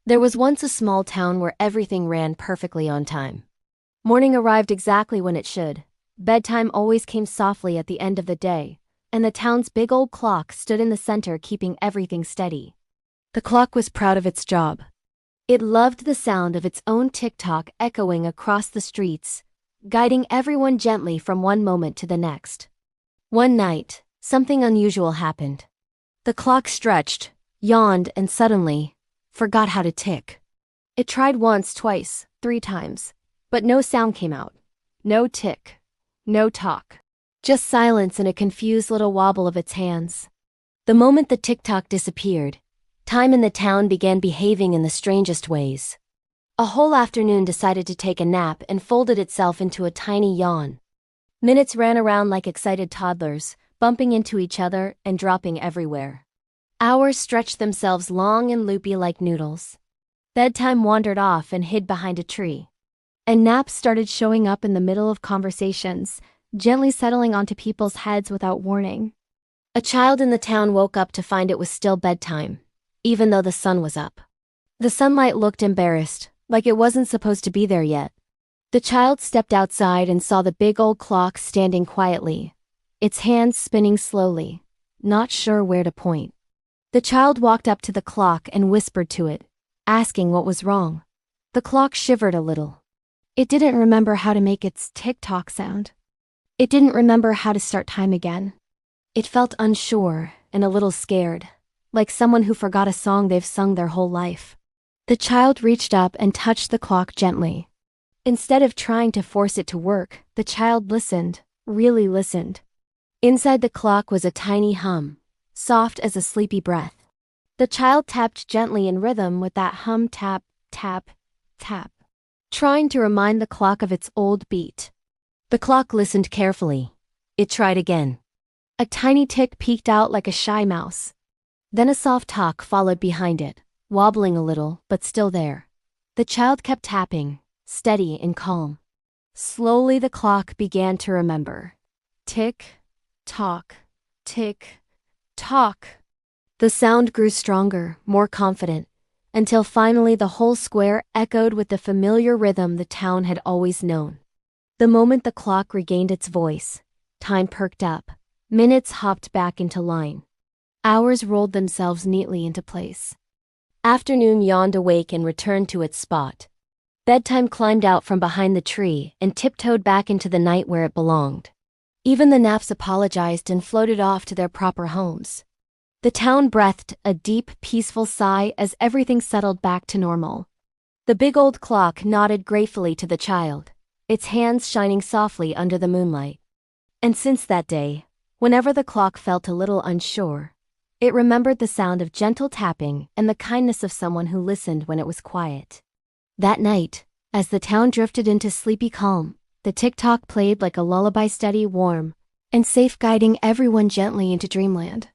There was once a small town where everything ran perfectly on time. Morning arrived exactly when it should. Bedtime always came softly at the end of the day, and the town's big old clock stood in the center keeping everything steady. The clock was proud of its job. It loved the sound of its own tick-tock echoing across the streets, guiding everyone gently from one moment to the next. One night, something unusual happened. The clock stretched, yawned, and suddenly forgot how to tick. It tried once, twice, 3 times, but no sound came out. No tick, no talk. Just silence and a confused little wobble of its hands. The moment the tick-tock disappeared, time in the town began behaving in the strangest ways. A whole afternoon decided to take a nap and folded itself into a tiny yawn. Minutes ran around like excited toddlers, bumping into each other and dropping everywhere. Hours stretched themselves long and loopy like noodles. Bedtime wandered off and hid behind a tree. And naps started showing up in the middle of conversations, gently settling onto people's heads without warning. A child in the town woke up to find it was still bedtime, even though the sun was up. The sunlight looked embarrassed, like it wasn't supposed to be there yet. The child stepped outside and saw the big old clock standing quietly, its hands spinning slowly, not sure where to point. The child walked up to the clock and whispered to it, asking what was wrong. The clock shivered a little. It didn't remember how to make its tick-tock sound. It didn't remember how to start time again. It felt unsure and a little scared, like someone who forgot a song they've sung their whole life. The child reached up and touched the clock gently. Instead of trying to force it to work, the child listened, really listened. Inside the clock was a tiny hum, soft as a sleepy breath. The child tapped gently in rhythm with that hum, tap, tap, tap, trying to remind the clock of its old beat. The clock listened carefully. It tried again. A tiny tick peeked out like a shy mouse. Then a soft talk followed behind it, wobbling a little, but still there. The child kept tapping, steady and calm. Slowly the clock began to remember. Tick, tock, tick, tock. The sound grew stronger, more confident, until finally the whole square echoed with the familiar rhythm the town had always known. The moment the clock regained its voice, time perked up, minutes hopped back into line. Hours rolled themselves neatly into place. Afternoon yawned awake and returned to its spot. Bedtime climbed out from behind the tree and tiptoed back into the night where it belonged. Even the naps apologized and floated off to their proper homes. The town breathed a deep, peaceful sigh as everything settled back to normal. The big old clock nodded gratefully to the child, its hands shining softly under the moonlight. And since that day, whenever the clock felt a little unsure, it remembered the sound of gentle tapping and the kindness of someone who listened when it was quiet. That night, as the town drifted into sleepy calm, the tick-tock played like a lullaby, steady, warm, and safe, guiding everyone gently into dreamland.